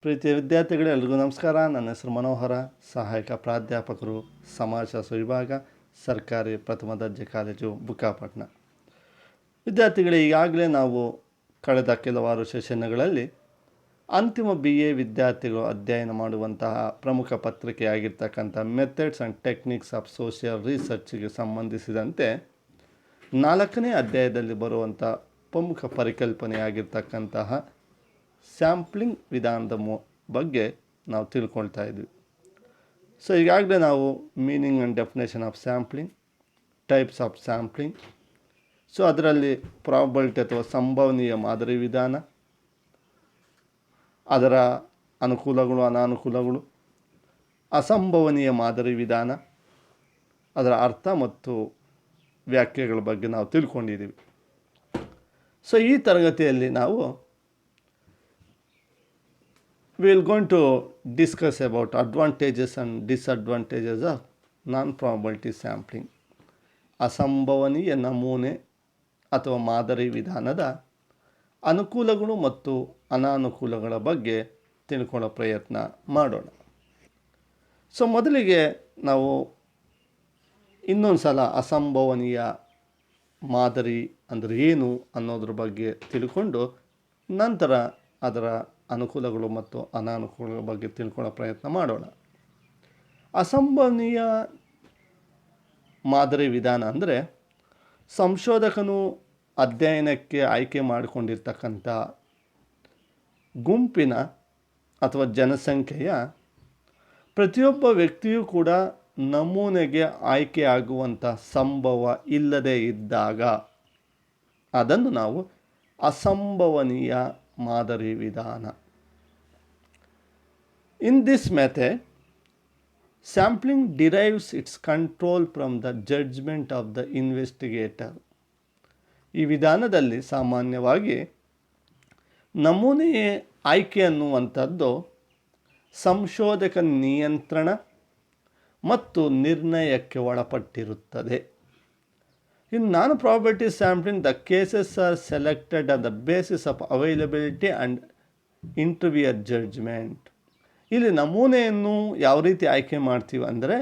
ಪ್ರೀತಿಯ ವಿದ್ಯಾರ್ಥಿಗಳೇ, ಎಲ್ರಿಗೂ ನಮಸ್ಕಾರ. ನನ್ನ ಹೆಸರು ಮನೋಹರ, ಸಹಾಯಕ ಪ್ರಾಧ್ಯಾಪಕರು, ಸಮಾಜಶಾಸ್ತ್ರ ವಿಭಾಗ, ಸರ್ಕಾರಿ ಪ್ರಥಮ ದರ್ಜೆ ಕಾಲೇಜು, ಬುಕ್ಕಾಪಟ್ಟಣ. ವಿದ್ಯಾರ್ಥಿಗಳೇ, ಈಗಾಗಲೇ ನಾವು ಕಳೆದ ಕೆಲವಾರು ಸೆಷನ್ಗಳಲ್ಲಿ ಅಂತಿಮ BA ವಿದ್ಯಾರ್ಥಿಗಳು ಅಧ್ಯಯನ ಮಾಡುವಂತಹ ಪ್ರಮುಖ ಪತ್ರಿಕೆಯಾಗಿರ್ತಕ್ಕಂಥ methods and techniques of social ರಿಸರ್ಚ್ಗೆ ಸಂಬಂಧಿಸಿದಂತೆ 4ನೇ ಅಧ್ಯಾಯದಲ್ಲಿ ಬರುವಂಥ ಪ್ರಮುಖ ಪರಿಕಲ್ಪನೆಯಾಗಿರ್ತಕ್ಕಂತಹ ಸ್ಯಾಂಪ್ಲಿಂಗ್ ವಿಧಾನದ ಬಗ್ಗೆ ನಾವು ತಿಳ್ಕೊಳ್ತಾ ಇದ್ವಿ. ಸೊ ಈಗಾಗಲೇ ನಾವು meaning and definition of sampling, types of sampling, so ಅದರಲ್ಲಿ ಪ್ರಾಬಬಿಲಿಟಿ ಅಥವಾ ಸಂಭವನೀಯ ಮಾದರಿ ವಿಧಾನ, ಅದರ ಅನುಕೂಲಗಳು, ಅನಾನುಕೂಲಗಳು, ಅಸಂಭವನೀಯ ಮಾದರಿ ವಿಧಾನ, ಅದರ ಅರ್ಥ ಮತ್ತು ವ್ಯಾಖ್ಯೆಗಳ ಬಗ್ಗೆ ನಾವು ತಿಳ್ಕೊಂಡಿದ್ದೀವಿ. ಸೊ ಈ ತರಗತಿಯಲ್ಲಿ ನಾವು we will going to discuss about advantages and disadvantages of non-probability sampling. ಅಸಂಭವನೀಯ ನಮೂನೆ ಅಥವಾ ಮಾದರಿ ವಿಧಾನದ ಅನುಕೂಲಗಳು ಮತ್ತು ಅನಾನುಕೂಲಗಳ ಬಗ್ಗೆ ತಿಳ್ಕೊಳ್ಳೋ ಪ್ರಯತ್ನ ಮಾಡೋಣ. ಸೊ ಮೊದಲಿಗೆ ನಾವು ಇನ್ನೊಂದು ಸಲ ಅಸಂಭವನೀಯ ಮಾದರಿ ಅಂದರೆ ಏನು ಅನ್ನೋದ್ರ ಬಗ್ಗೆ ತಿಳ್ಕೊಂಡು ನಂತರ ಅದರ ಅನುಕೂಲಗಳು ಮತ್ತು ಅನಾನುಕೂಲಗಳ ಬಗ್ಗೆ ತಿಳ್ಕೊಳ್ಳೋ ಪ್ರಯತ್ನ ಮಾಡೋಣ. ಅಸಂಭವನೀಯ ಮಾದರಿ ವಿಧಾನ ಅಂದರೆ ಸಂಶೋಧಕನು ಅಧ್ಯಯನಕ್ಕೆ ಆಯ್ಕೆ ಮಾಡಿಕೊಂಡಿರ್ತಕ್ಕಂಥ ಗುಂಪಿನ ಅಥವಾ ಜನಸಂಖ್ಯೆಯ ಪ್ರತಿಯೊಬ್ಬ ವ್ಯಕ್ತಿಯೂ ಕೂಡ ನಮೂನೆಗೆ ಆಯ್ಕೆಯಾಗುವಂಥ ಸಂಭವ ಇಲ್ಲದೇ ಇದ್ದಾಗ ಅದನ್ನು ನಾವು ಅಸಂಭವನೀಯ ಮಾದರಿ ವಿಧಾನ. In this method, sampling derives its control from the judgment of the investigator. ಈ ವಿಧಾನದಲ್ಲಿ ಸಾಮಾನ್ಯವಾಗಿ ನಮೂನೆಯ ಆಯ್ಕೆ ಅನ್ನುವಂಥದ್ದು ಸಂಶೋಧಕ ನಿಯಂತ್ರಣ ಮತ್ತು ನಿರ್ಣಯಕ್ಕೆ ಒಳಪಟ್ಟಿರುತ್ತದೆ. In non-probability sampling, the cases are selected on the basis of availability and interviewer judgment. ಇಲ್ಲಿ ನಮೂನೆಯನ್ನು ಯಾವ ರೀತಿ ಆಯ್ಕೆ ಮಾಡ್ತೀವಿ ಅಂದರೆ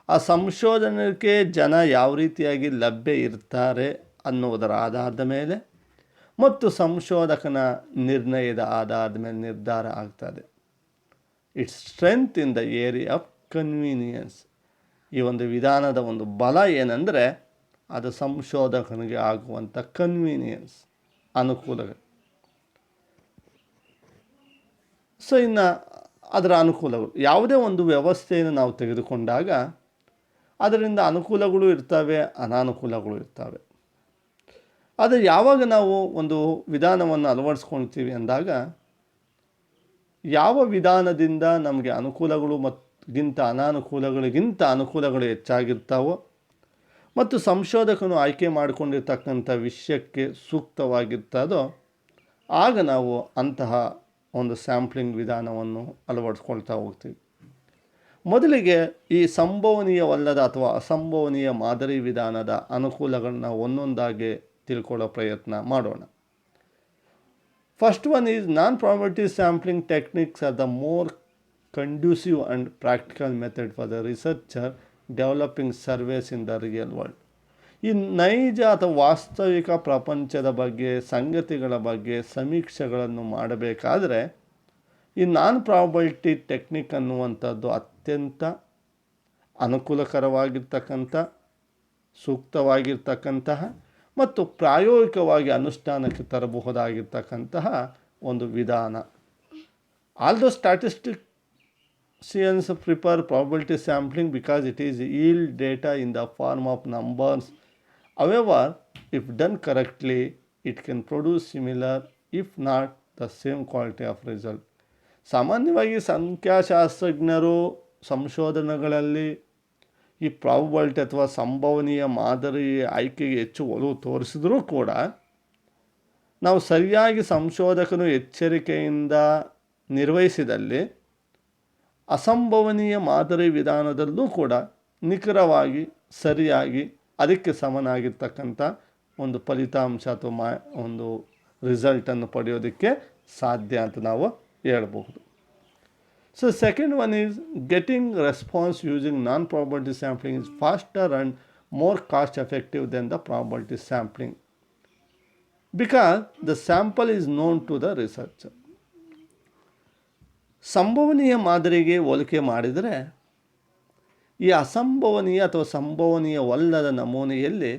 ಆ ಸಂಶೋಧನೆಗೆ ಜನ ಯಾವ ರೀತಿಯಾಗಿ ಲಭ್ಯ ಇರ್ತಾರೆ ಅನ್ನೋದರ ಆಧಾರದ ಮೇಲೆ ಮತ್ತು ಸಂಶೋಧಕನ ನಿರ್ಣಯದ ಆಧಾರದ ಮೇಲೆ ನಿರ್ಧಾರ ಆಗ್ತದೆ. It's strength in the area of convenience. ಈ ಒಂದು ವಿಧಾನದ ಒಂದು ಬಲ ಏನಂದರೆ ಅದು ಸಂಶೋಧಕನಿಗೆ ಆಗುವಂಥ ಕನ್ವೀನಿಯನ್ಸ್, ಅನುಕೂಲಗಳು. ಸೊ ಇನ್ನು ಅದರ ಅನುಕೂಲಗಳು, ಯಾವುದೇ ಒಂದು ವ್ಯವಸ್ಥೆಯನ್ನು ನಾವು ತೆಗೆದುಕೊಂಡಾಗ ಅದರಿಂದ ಅನುಕೂಲಗಳು ಇರ್ತವೆ, ಅನಾನುಕೂಲಗಳು ಇರ್ತವೆ. ಆದರೆ ಯಾವಾಗ ನಾವು ಒಂದು ವಿಧಾನವನ್ನು ಅಳವಡಿಸ್ಕೊಳ್ತೀವಿ ಅಂದಾಗ ಯಾವ ವಿಧಾನದಿಂದ ನಮಗೆ ಅನುಕೂಲಗಳು ಗಿಂತ ಅನಾನುಕೂಲಗಳಿಗಿಂತ ಅನುಕೂಲಗಳು ಹೆಚ್ಚಾಗಿರ್ತಾವೋ ಮತ್ತು ಸಂಶೋಧಕನು ಆಯ್ಕೆ ಮಾಡಿಕೊಂಡಿರ್ತಕ್ಕಂಥ ವಿಷಯಕ್ಕೆ ಸೂಕ್ತವಾಗಿರ್ತದೋ ಆಗ ನಾವು ಅಂತಹ ಒಂದು ಸ್ಯಾಂಪ್ಲಿಂಗ್ ವಿಧಾನವನ್ನು ಅಳವಡಿಸ್ಕೊಳ್ತಾ ಹೋಗ್ತೀವಿ. ಮೊದಲಿಗೆ ಈ ಸಂಭವನೀಯವಲ್ಲದ ಅಥವಾ ಅಸಂಭವನೀಯ ಮಾದರಿ ವಿಧಾನದ ಅನುಕೂಲಗಳನ್ನ ಒಂದೊಂದಾಗಿ ತಿಳ್ಕೊಳ್ಳೋ ಪ್ರಯತ್ನ ಮಾಡೋಣ. First one is non-probability sampling techniques are the more conducive and practical method for the researcher developing surveys in the real world. ಈ ನೈಜ ಅಥವಾ ವಾಸ್ತವಿಕ ಪ್ರಪಂಚದ ಬಗ್ಗೆ, ಸಂಗತಿಗಳ ಬಗ್ಗೆ ಸಮೀಕ್ಷೆಗಳನ್ನು ಮಾಡಬೇಕಾದರೆ ಈ non-probability ಟೆಕ್ನಿಕ್ ಅನ್ನುವಂಥದ್ದು ಅತ್ಯಂತ ಅನುಕೂಲಕರವಾಗಿರ್ತಕ್ಕಂಥ, ಸೂಕ್ತವಾಗಿರ್ತಕ್ಕಂತಹ ಮತ್ತು ಪ್ರಾಯೋಗಿಕವಾಗಿ ಅನುಷ್ಠಾನಕ್ಕೆ ತರಬಹುದಾಗಿರ್ತಕ್ಕಂತಹ ಒಂದು ವಿಧಾನ. Although statisticians prefer probability sampling because it is yield data in the form of numbers. However, if done correctly, it can produce similar, if not the same quality of result. ಸಾಮಾನ್ಯವಾಗಿ ಸಂಖ್ಯಾಶಾಸ್ತ್ರಜ್ಞರು ಸಂಶೋಧನೆಗಳಲ್ಲಿ ಈ probability ಅಥವಾ ಸಂಭವನೀಯ ಮಾದರಿ ಆಯ್ಕೆಗೆ ಹೆಚ್ಚು ಒಲವು ತೋರಿಸಿದರೂ ಕೂಡ ನಾವು ಸರಿಯಾಗಿ ಸಂಶೋಧಕನು ಎಚ್ಚರಿಕೆಯಿಂದ ನಿರ್ವಹಿಸಿದಲ್ಲಿ ಅಸಂಭವನೀಯ ಮಾದರಿ ವಿಧಾನದಲ್ಲೂ ಕೂಡ ನಿಖರವಾಗಿ ಸರಿಯಾಗಿ ಅದಕ್ಕೆ ಸಮನಾಗಿರ್ತಕ್ಕಂಥ ಒಂದು ಫಲಿತಾಂಶ ಅಥವಾ ಒಂದು ರಿಸಲ್ಟನ್ನು ಪಡೆಯೋದಕ್ಕೆ ಸಾಧ್ಯ ಅಂತ ನಾವು ಹೇಳ್ಬಹುದು. So second one is getting response using non probability sampling is faster and more cost effective than the probability sampling because the sample is known to the researcher. ಸಂಭವನೀಯ ಮಾದರಿಗೆ ಹೋಲಿಕೆ ಮಾಡಿದರೆ ಈ ಅಸಂಭವನೀಯ ಅಥವಾ ಸಂಭವನೀಯವಲ್ಲದ ನಮೂನೆಯಲ್ಲಿ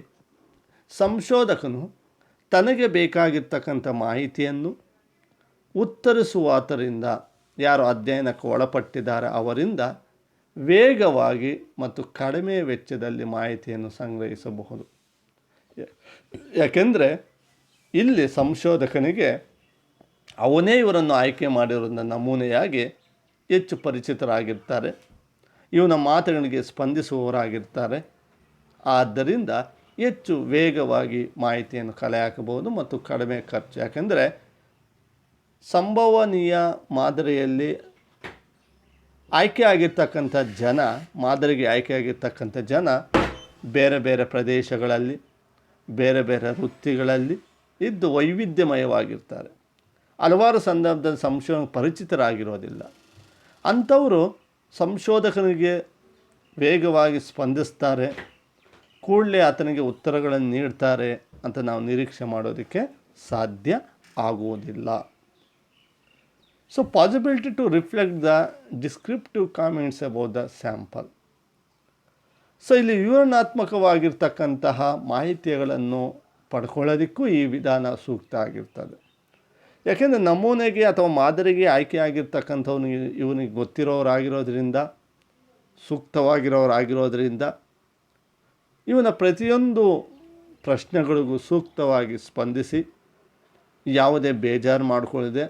ಸಂಶೋಧಕನು ತನಗೆ ಬೇಕಾಗಿರ್ತಕ್ಕಂಥ ಮಾಹಿತಿಯನ್ನು ಉತ್ತರಿಸುವಾತರಿಂದ, ಯಾರು ಅಧ್ಯಯನಕ್ಕೆ ಒಳಪಟ್ಟಿದ್ದಾರೆ ಅವರಿಂದ ವೇಗವಾಗಿ ಮತ್ತು ಕಡಿಮೆ ವೆಚ್ಚದಲ್ಲಿ ಮಾಹಿತಿಯನ್ನು ಸಂಗ್ರಹಿಸಬಹುದು. ಯಾಕೆಂದರೆ ಇಲ್ಲಿ ಸಂಶೋಧಕನಿಗೆ ಅವನೇ ಇವರನ್ನು ಆಯ್ಕೆ ಮಾಡಿರೋದನ್ನ ನಮೂನೆಯಾಗಿ ಹೆಚ್ಚು ಪರಿಚಿತರಾಗಿರ್ತಾರೆ, ಇವನ ಮಾತುಗಳಿಗೆ ಸ್ಪಂದಿಸುವವರಾಗಿರ್ತಾರೆ. ಆದ್ದರಿಂದ ಹೆಚ್ಚು ವೇಗವಾಗಿ ಮಾಹಿತಿಯನ್ನು ಕಲೆ ಹಾಕಬಹುದು ಮತ್ತು ಕಡಿಮೆ ಖರ್ಚು. ಯಾಕೆಂದರೆ ಸಂಭವನೀಯ ಮಾದರಿಯಲ್ಲಿ ಮಾದರಿಗೆ ಆಯ್ಕೆ ಆಗಿರ್ತಕ್ಕಂಥ ಜನ ಬೇರೆ ಬೇರೆ ಪ್ರದೇಶಗಳಲ್ಲಿ, ಬೇರೆ ಬೇರೆ ವೃತ್ತಿಗಳಲ್ಲಿ ಇದ್ದು ವೈವಿಧ್ಯಮಯವಾಗಿರ್ತಾರೆ. ಹಲವಾರು ಸಂದರ್ಭದಲ್ಲಿ ಸಂಶೋಧನೆ ಪರಿಚಿತರಾಗಿರೋದಿಲ್ಲ. ಅಂಥವರು ಸಂಶೋಧಕನಿಗೆ ವೇಗವಾಗಿ ಸ್ಪಂದಿಸ್ತಾರೆ, ಕೂಡಲೇ ಆತನಿಗೆ ಉತ್ತರಗಳನ್ನು ನೀಡ್ತಾರೆ ಅಂತ ನಾವು ನಿರೀಕ್ಷೆ ಮಾಡೋದಕ್ಕೆ ಸಾಧ್ಯ ಆಗುವುದಿಲ್ಲ. So possibility to reflect the descriptive comments about the sample. So ಇಲ್ಲಿ ವಿವರಣಾತ್ಮಕವಾಗಿರ್ತಕ್ಕಂತಹ ಮಾಹಿತಿಗಳನ್ನು ಪಡ್ಕೊಳ್ಳೋದಕ್ಕೂ ಈ ವಿಧಾನ ಸೂಕ್ತ ಆಗಿರ್ತದೆ. ಯಾಕೆಂದರೆ ನಮೂನೆಗೆ ಅಥವಾ ಮಾದರಿಗೆ ಆಯ್ಕೆಯಾಗಿರ್ತಕ್ಕಂಥವನಿಗೆ ಇವನಿಗೆ ಗೊತ್ತಿರೋರಾಗಿರೋದ್ರಿಂದ, ಸೂಕ್ತವಾಗಿರೋರಾಗಿರೋದ್ರಿಂದ ಇವನ ಪ್ರತಿಯೊಂದು ಪ್ರಶ್ನೆಗಳಿಗೂ ಸೂಕ್ತವಾಗಿ ಸ್ಪಂದಿಸಿ ಯಾವುದೇ ಬೇಜಾರು ಮಾಡಿಕೊಳ್ಳದೆ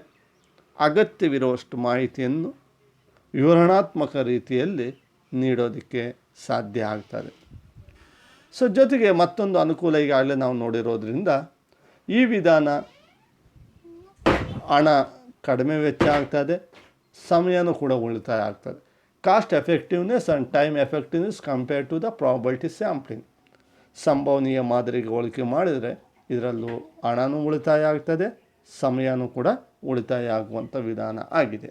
ಅಗತ್ಯವಿರುವಷ್ಟು ಮಾಹಿತಿಯನ್ನು ವಿವರಣಾತ್ಮಕ ರೀತಿಯಲ್ಲಿ ನೀಡೋದಕ್ಕೆ ಸಾಧ್ಯ ಆಗ್ತದೆ. ಸೊ ಜೊತೆಗೆ ಮತ್ತೊಂದು ಅನುಕೂಲ ಈಗಾಗಲೇ ನಾವು ನೋಡಿರೋದ್ರಿಂದ ಈ ವಿಧಾನ ಹಣ ಕಡಿಮೆ ವೆಚ್ಚ ಆಗ್ತದೆ, ಸಮಯನೂ ಕೂಡ ಉಳಿತಾಯ ಆಗ್ತದೆ. Cost effectiveness and time effectiveness compare to the probability sampling. ಸಂಭವನೀಯ ಮಾದರಿಗೆ ಹೋಲಿಕೆ ಮಾಡಿದರೆ ಇದರಲ್ಲೂ ಹಣನೂ ಉಳಿತಾಯ ಆಗ್ತದೆ, ಸಮಯನೂ ಕೂಡ ಉಳಿತಾಯ ಆಗುವಂಥ ವಿಧಾನ ಆಗಿದೆ.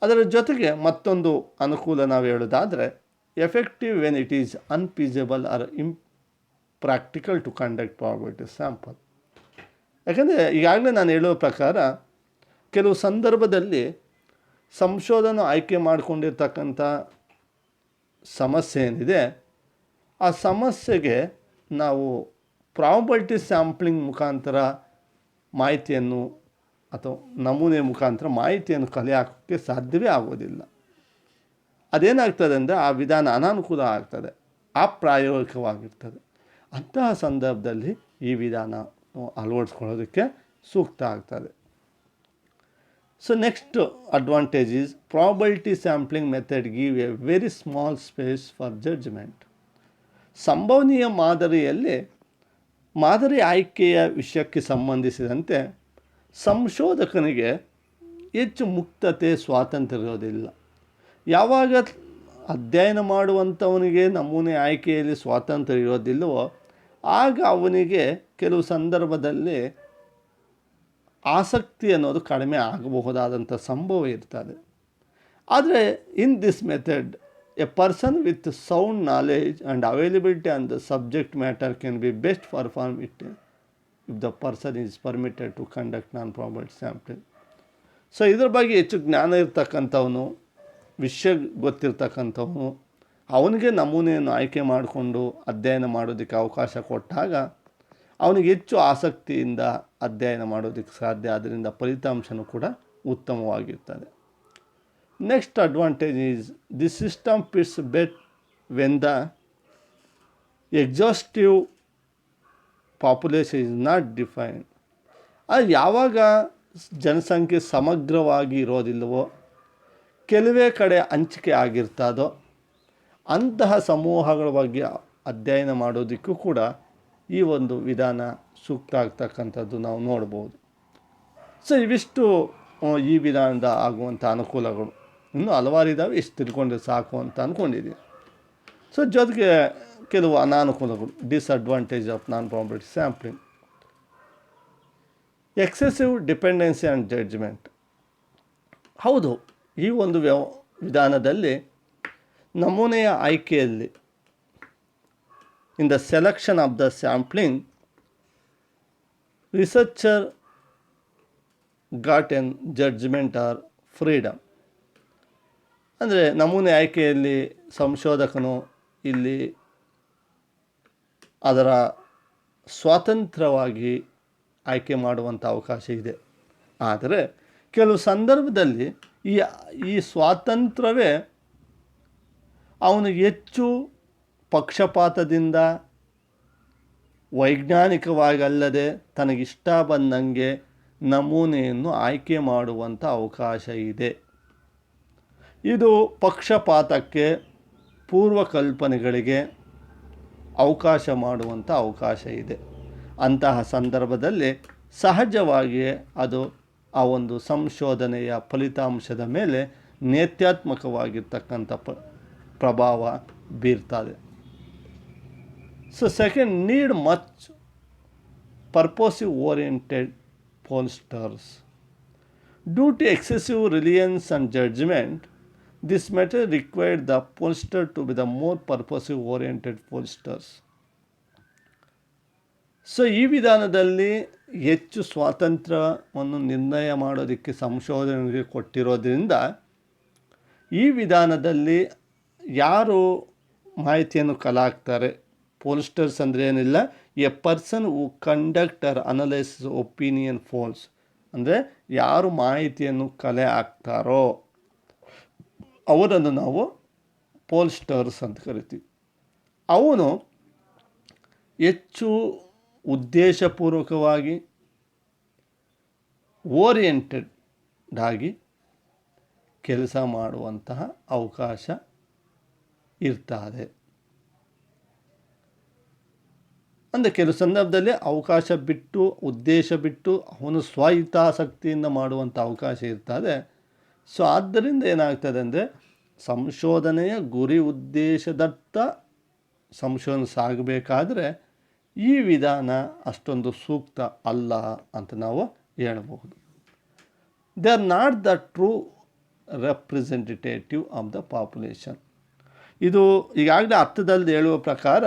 ಅದರ ಜೊತೆಗೆ ಮತ್ತೊಂದು ಅನುಕೂಲ ನಾವು ಹೇಳೋದಾದರೆ effective when it is unfeasible or impractical to conduct probability sample. ಯಾಕಂದರೆ ಈಗಾಗಲೇ ನಾನು ಹೇಳೋ ಪ್ರಕಾರ ಕೆಲವು ಸಂದರ್ಭದಲ್ಲಿ ಸಂಶೋಧನೆ ಆಯ್ಕೆ ಮಾಡಿಕೊಂಡಿರ್ತಕ್ಕಂಥ ಸಮಸ್ಯೆ ಏನಿದೆ, ಆ ಸಮಸ್ಯೆಗೆ ನಾವು ಪ್ರಾಬಬಿಲಿಟಿ ಸ್ಯಾಂಪ್ಲಿಂಗ್ ಮುಖಾಂತರ ಮಾಹಿತಿಯನ್ನು ಅಥವಾ ನಮೂನೆ ಮುಖಾಂತರ ಮಾಹಿತಿಯನ್ನು ಕಲೆ ಹಾಕೋಕ್ಕೆ ಸಾಧ್ಯವೇ ಆಗೋದಿಲ್ಲ. ಅದೇನಾಗ್ತದೆ ಅಂದರೆ ಆ ವಿಧಾನ ಅನಾನುಕೂಲ ಆಗ್ತದೆ, ಅಪ್ರಾಯೋಗಿಕವಾಗಿರ್ತದೆ. ಅಂತಹ ಸಂದರ್ಭದಲ್ಲಿ ಈ ವಿಧಾನ ಅಳವಡಿಸ್ಕೊಳ್ಳೋದಕ್ಕೆ ಸೂಕ್ತ ಆಗ್ತದೆ. So next advantage is probability sampling method give a very small space for judgement. ಸಂಭವನೀಯ ಮಾದರಿಯಲ್ಲಿ ಮಾದರಿ ಆಯ್ಕೆಯ ವಿಷಯಕ್ಕೆ ಸಂಬಂಧಿಸಿದಂತೆ ಸಂಶೋಧಕನಿಗೆ ಹೆಚ್ಚು ಮುಕ್ತತೆ, ಸ್ವಾತಂತ್ರ್ಯ ಇರೋದಿಲ್ಲ. ಯಾವಾಗ ಅಧ್ಯಯನ ಮಾಡುವಂಥವನಿಗೆ ನಮೂನೆ ಆಯ್ಕೆಯಲ್ಲಿ ಸ್ವಾತಂತ್ರ್ಯ ಇರೋದಿಲ್ಲವೋ ಆಗ ಅವನಿಗೆ ಕೆಲವು ಸಂದರ್ಭದಲ್ಲಿ ಆಸಕ್ತಿ ಅನ್ನೋದು ಕಡಿಮೆ ಆಗಬಹುದಾದಂಥ ಸಂಭವ ಇರ್ತದೆ. ಆದರೆ in this method a person with sound knowledge and availability on the subject matter can be best perform it if the person is permitted to conduct non probability sampling. So ಇದ್ರ ಬಗ್ಗೆ ಹೆಚ್ಚು ಜ್ಞಾನ ಇರ್ತಕ್ಕಂಥವನು, ವಿಷಯ ಗೊತ್ತಿರ್ತಕ್ಕಂಥವನು, ಅವನಿಗೆ ನಮೂನೆಯನ್ನು ಆಯ್ಕೆ ಮಾಡಿಕೊಂಡು ಅಧ್ಯಯನ ಮಾಡೋದಕ್ಕೆ ಅವಕಾಶ ಕೊಟ್ಟಾಗ ಅವನಿಗೆ ಹೆಚ್ಚು ಆಸಕ್ತಿಯಿಂದ ಅಧ್ಯಯನ ಮಾಡೋದಕ್ಕೆ ಸಾಧ್ಯ. ಆದ್ದರಿಂದ ಫಲಿತಾಂಶನೂ ಕೂಡ ಉತ್ತಮವಾಗಿರ್ತದೆ. Next advantage is this system fits best when the exhaustive population is not defined. ಅದು ಯಾವಾಗ ಜನಸಂಖ್ಯೆ ಸಮಗ್ರವಾಗಿ ಇರೋದಿಲ್ಲವೋ, ಕೆಲವೇ ಕಡೆ ಹಂಚಿಕೆ ಆಗಿರ್ತದೋ ಅಂತಹ ಸಮೂಹಗಳ ಬಗ್ಗೆ ಅಧ್ಯಯನ ಮಾಡೋದಕ್ಕೂ ಕೂಡ ಈ ಒಂದು ವಿಧಾನ ಸೂಕ್ತ ಆಗ್ತಕ್ಕಂಥದ್ದು ನಾವು ನೋಡ್ಬೋದು. ಸೊ ಇವಿಷ್ಟು ಈ ವಿಧಾನದ ಆಗುವಂಥ ಅನುಕೂಲಗಳು. ಇನ್ನೂ ಹಲವಾರು ಇದ್ದಾವೆ, ಇಷ್ಟು ತಿಳ್ಕೊಂಡ್ರೆ ಸಾಕು ಅಂತ ಅಂದ್ಕೊಂಡಿದ್ದೀನಿ. ಸೊ ಜೊತೆಗೆ ಕೆಲವು ಅನಾನುಕೂಲಗಳು, disadvantage of non probability sampling. Excessive dependency on judgement. ಹೌದು, ಈ ಒಂದು ವಿಧಾನದಲ್ಲಿ ನಮೂನೆಯ ಆಯ್ಕೆಯಲ್ಲಿ in the selection of the sampling researcher got an judgement or freedom. ಅಂದರೆ ನಮೂನೆ ಆಯ್ಕೆಯಲ್ಲಿ ಸಂಶೋಧಕನು ಇಲ್ಲಿ ಅದರ ಸ್ವಾತಂತ್ರ್ಯವಾಗಿ ಆಯ್ಕೆ ಮಾಡುವಂಥ ಅವಕಾಶ ಇದೆ. ಆದರೆ ಕೆಲವು ಸಂದರ್ಭದಲ್ಲಿ ಈ ಸ್ವಾತಂತ್ರ್ಯವೇ ಅವನು ಹೆಚ್ಚು ಪಕ್ಷಪಾತದಿಂದ ವೈಜ್ಞಾನಿಕವಾಗಿ ಅಲ್ಲದೆ ತನಗಿಷ್ಟ ಬಂದಂಗೆ ನಮೂನೆಯನ್ನು ಆಯ್ಕೆ ಮಾಡುವಂಥ ಅವಕಾಶ ಇದೆ. ಇದು ಪಕ್ಷಪಾತಕ್ಕೆ, ಪೂರ್ವಕಲ್ಪನೆಗಳಿಗೆ ಅವಕಾಶ ಮಾಡುವಂಥ ಅವಕಾಶ ಇದೆ. ಅಂತಹ ಸಂದರ್ಭದಲ್ಲಿ ಸಹಜವಾಗಿಯೇ ಅದು ಆ ಒಂದು ಸಂಶೋಧನೆಯ ಫಲಿತಾಂಶದ ಮೇಲೆ ನೇತ್ಯಾತ್ಮಕವಾಗಿರ್ತಕ್ಕಂಥ ಪ್ರಭಾವ ಬೀರ್ತದೆ. So second, need much purposive oriented pollsters. Due to excessive reliance on judgment, this method required the pollster to be the more purposive oriented pollsters. So ಈ ವಿಧಾನದಲ್ಲಿ ಹೆಚ್ಚು ಸ್ವಾತಂತ್ರ್ಯವನ್ನು ನಿರ್ಣಯ ಮಾಡೋದಕ್ಕೆ ಸಂಶೋಧನೆಗೆ ಕೊಟ್ಟಿರೋದ್ರಿಂದ ಈ ವಿಧಾನದಲ್ಲಿ ಯಾರು ಮಾಹಿತಿಯನ್ನು ಕಲೆ ಪೋಲ್ಸ್ಟರ್ಸ್ ಅಂದರೆ ಏನಿಲ್ಲ, A person who conduct R analyse opinion poles, ಅಂದರೆ ಯಾರು ಮಾಹಿತಿಯನ್ನು ಕಲೆ ಹಾಕ್ತಾರೋ ಅವರನ್ನು ನಾವು ಪೋಲ್ಸ್ಟರ್ಸ್ ಅಂತ ಕರಿತೀವಿ. ಅವನು ಹೆಚ್ಚು ಉದ್ದೇಶಪೂರ್ವಕವಾಗಿ ಓರಿಯೆಂಟೆಡ್ ಆಗಿ ಕೆಲಸ ಮಾಡುವಂತಹ ಅವಕಾಶ ಇರ್ತದೆ. ಅಂದರೆ ಕೆಲವು ಸಂದರ್ಭದಲ್ಲಿ ಅವಕಾಶ ಬಿಟ್ಟು, ಉದ್ದೇಶ ಬಿಟ್ಟು ಅವನು ಸ್ವಹಿತಾಸಕ್ತಿಯಿಂದ ಮಾಡುವಂಥ ಅವಕಾಶ ಇರ್ತದೆ. ಸೊ ಆದ್ದರಿಂದ ಏನಾಗ್ತದೆ ಅಂದರೆ ಸಂಶೋಧನೆಯ ಗುರಿ ಉದ್ದೇಶದತ್ತ ಸಂಶೋಧನೆ ಸಾಗಬೇಕಾದ್ರೆ ಈ ವಿಧಾನ ಅಷ್ಟೊಂದು ಸೂಕ್ತ ಅಲ್ಲ ಅಂತ ನಾವು ಹೇಳಬಹುದು. They are not the true representative of the population. ಇದು ಈಗಾಗಲೇ ಅರ್ಥದಲ್ಲಿ ಹೇಳುವ ಪ್ರಕಾರ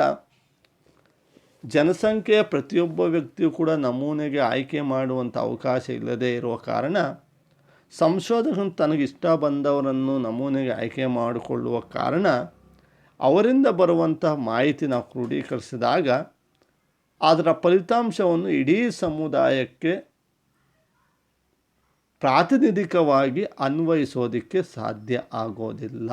ಜನಸಂಖ್ಯೆಯ ಪ್ರತಿಯೊಬ್ಬ ವ್ಯಕ್ತಿಯು ಕೂಡ ನಮೂನೆಗೆ ಆಯ್ಕೆ ಮಾಡುವಂಥ ಅವಕಾಶ ಇಲ್ಲದೇ ಇರುವ ಕಾರಣ ಸಂಶೋಧಕನು ತನಗಿಷ್ಟ ಬಂದವರನ್ನು ನಮೂನೆಗೆ ಆಯ್ಕೆ ಮಾಡಿಕೊಳ್ಳುವ ಕಾರಣ ಅವರಿಂದ ಬರುವಂಥ ಮಾಹಿತಿ ನಾವು ಕ್ರೋಢೀಕರಿಸಿದಾಗ ಅದರ ಫಲಿತಾಂಶವನ್ನು ಇಡೀ ಸಮುದಾಯಕ್ಕೆ ಪ್ರಾತಿನಿಧಿಕವಾಗಿ ಅನ್ವಯಿಸೋದಕ್ಕೆ ಸಾಧ್ಯ ಆಗೋದಿಲ್ಲ.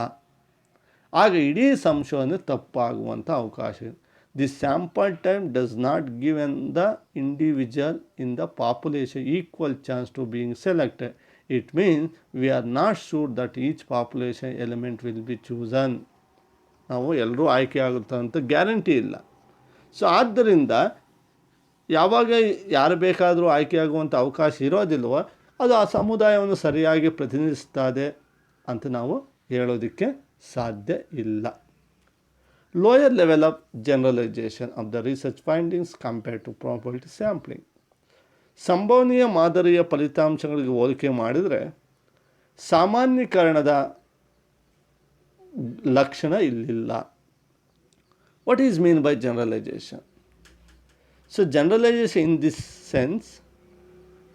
ಆಗ ಇಡೀ ಸಂಶೋಧನೆ ತಪ್ಪಾಗುವಂಥ ಅವಕಾಶ ಇದೆ. The sample time does not give the individual in the population equal chance to being selected. It means we are not sure that each population element will be chosen. ನಾವು ಎಲ್ಲರೂ ಆಯ್ಕೆ ಆಗುತ್ತೆ ಅಂತ ಗ್ಯಾರಂಟಿ ಇಲ್ಲ. ಸೊ ಆದ್ದರಿಂದ ಯಾವಾಗ ಯಾರು ಬೇಕಾದರೂ ಆಯ್ಕೆಯಾಗುವಂಥ ಅವಕಾಶ ಇರೋದಿಲ್ವೋ ಅದು ಆ ಸಮುದಾಯವನ್ನು ಸರಿಯಾಗಿ ಪ್ರತಿನಿಧಿಸ್ತದೆ ಅಂತ ನಾವು ಹೇಳೋದಕ್ಕೆ ಸಾಧ್ಯ ಇಲ್ಲ. Lower level of generalisation of the research findings compared to probability sampling. ಸಂಭವನೀಯ ಮಾದರಿಯ ಫಲಿತಾಂಶಗಳಿಗೆ ಹೋಲಿಕೆ ಮಾಡಿದರೆ ಸಾಮಾನ್ಯೀಕರಣದ ಲಕ್ಷಣ ಇಲ್ಲಿಲ್ಲ. What is mean by generalisation? So generalisation in this sense,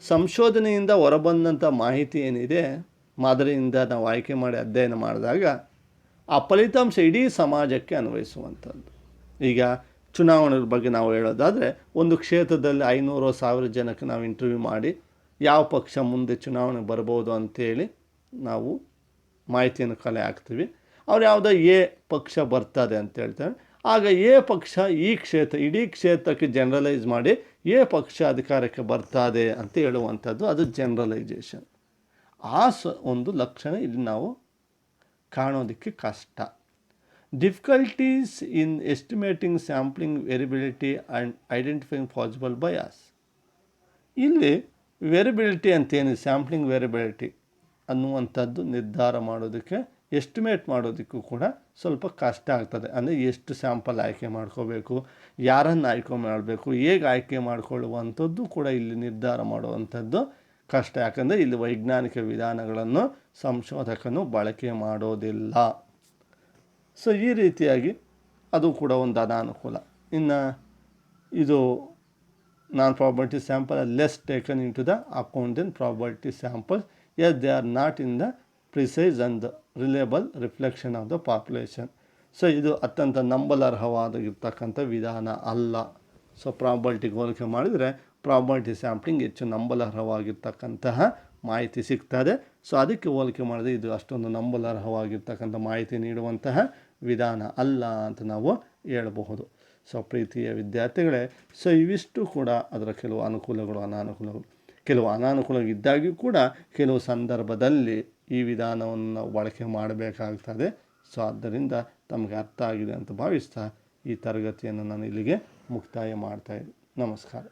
ಸಂಶೋಧನೆಯಿಂದ ಹೊರಬಂದಂಥ ಮಾಹಿತಿ ಏನಿದೆ, ಮಾದರಿಯಿಂದ ನಾವು ಆಯ್ಕೆ ಮಾಡಿ ಅಧ್ಯಯನ ಮಾಡಿದಾಗ ಆ ಫಲಿತಾಂಶ ಇಡೀ ಸಮಾಜಕ್ಕೆ ಅನ್ವಯಿಸುವಂಥದ್ದು. ಈಗ ಚುನಾವಣೆ ಬಗ್ಗೆ ನಾವು ಹೇಳೋದಾದರೆ ಒಂದು ಕ್ಷೇತ್ರದಲ್ಲಿ 500-1000 ಜನಕ್ಕೆ ನಾವು ಇಂಟರ್ವ್ಯೂ ಮಾಡಿ ಯಾವ ಪಕ್ಷ ಮುಂದೆ ಚುನಾವಣೆ ಬರ್ಬೋದು ಅಂಥೇಳಿ ನಾವು ಮಾಹಿತಿಯನ್ನು ಕಲೆ ಹಾಕ್ತೀವಿ. ಅವ್ರು ಯಾವುದೋ ಎ ಪಕ್ಷ ಬರ್ತದೆ ಅಂತ ಹೇಳ್ತಾರೆ. ಆಗ ಎ ಪಕ್ಷ ಇಡೀ ಕ್ಷೇತ್ರಕ್ಕೆ ಜನರಲೈಸ್ ಮಾಡಿ ಎ ಪಕ್ಷ ಅಧಿಕಾರಕ್ಕೆ ಬರ್ತದೆ ಅಂತ ಹೇಳುವಂಥದ್ದು, ಅದು ಜನರಲೈಸೇಷನ್. ಒಂದು ಲಕ್ಷಣ ಇಲ್ಲಿ ನಾವು ಕಾಣೋದಕ್ಕೆ ಕಷ್ಟ. Difficulties in estimating sampling variability and identifying possible bias. ಇಲ್ಲಿ ವೇರಿಯಬಿಲಿಟಿ ಅಂತೇನಿದೆ, ಸ್ಯಾಂಪ್ಲಿಂಗ್ ವೇರಿಯಬಿಲಿಟಿ ಅನ್ನುವಂಥದ್ದು ನಿರ್ಧಾರ ಮಾಡೋದಕ್ಕೆ ಎಸ್ಟಿಮೇಟ್ ಮಾಡೋದಕ್ಕೂ ಕೂಡ ಸ್ವಲ್ಪ ಕಷ್ಟ ಆಗ್ತದೆ. ಅಂದರೆ ಎಷ್ಟು ಸ್ಯಾಂಪಲ್ ಆಯ್ಕೆ ಮಾಡ್ಕೋಬೇಕು, ಯಾರನ್ನು ಆಯ್ಕೆ ಮಾಡಬೇಕು, ಹೇಗೆ ಆಯ್ಕೆ ಮಾಡಿಕೊಳ್ಳುವಂಥದ್ದು ಕೂಡ ಇಲ್ಲಿ ನಿರ್ಧಾರ ಮಾಡುವಂಥದ್ದು ಕಷ್ಟ. ಯಾಕಂದರೆ ಇಲ್ಲಿ ವೈಜ್ಞಾನಿಕ ವಿಧಾನಗಳನ್ನು ಸಂಶೋಧಕನು ಬಳಕೆ ಮಾಡೋದಿಲ್ಲ. ಸೊ ಈ ರೀತಿಯಾಗಿ ಅದು ಕೂಡ ಒಂದು ಅನಾನುಕೂಲ. ಇನ್ನು ಇದು non probability sample are less taken in to the account then probability samples as they are not in the precise and reliable reflection of the population. So ಇದು ಅತ್ಯಂತ ನಂಬಲರ್ಹವಾಗಿರ್ತಕ್ಕಂಥ ವಿಧಾನ ಅಲ್ಲ. ಸೊ ಪ್ರಾಬಬಿಲಿಟಿಗೆ ಹೋಲಿಕೆ ಮಾಡಿದರೆ ಪ್ರಾಬಬಿಲಿಟಿ ಸ್ಯಾಂಪ್ಲಿಂಗ್ ಹೆಚ್ಚು ನಂಬಲರ್ಹವಾಗಿರ್ತಕ್ಕಂತಹ ಮಾಹಿತಿ ಸಿಗ್ತದೆ. ಸೊ ಅದಕ್ಕೆ ಹೋಲಿಕೆ ಮಾಡಿದ್ರೆ ಇದು ಅಷ್ಟೊಂದು ನಂಬಲರ್ಹವಾಗಿರ್ತಕ್ಕಂಥ ಮಾಹಿತಿ ನೀಡುವಂತಹ ವಿಧಾನ ಅಲ್ಲ ಅಂತ ನಾವು ಹೇಳಬಹುದು. ಸೊ ಪ್ರೀತಿಯ ವಿದ್ಯಾರ್ಥಿಗಳೇ, ಸೊ ಇವಿಷ್ಟು ಕೂಡ ಅದರ ಕೆಲವು ಅನುಕೂಲಗಳು ಅನಾನುಕೂಲಗಳು. ಕೆಲವು ಅನಾನುಕೂಲವಿದ್ದಾಗ್ಯೂ ಕೂಡ ಕೆಲವು ಸಂದರ್ಭದಲ್ಲಿ ಈ ವಿಧಾನವನ್ನು ನಾವು ಬಳಕೆ ಮಾಡಬೇಕಾಗ್ತದೆ. ಸೊ ಆದ್ದರಿಂದ ತಮಗೆ ಅರ್ಥ ಆಗಿದೆ ಅಂತ ಭಾವಿಸ್ತಾ ಈ ತರಗತಿಯನ್ನು ನಾನು ಇಲ್ಲಿಗೆ ಮುಕ್ತಾಯ ಮಾಡ್ತಾಯಿದ್ದೀನಿ. ನಮಸ್ಕಾರ.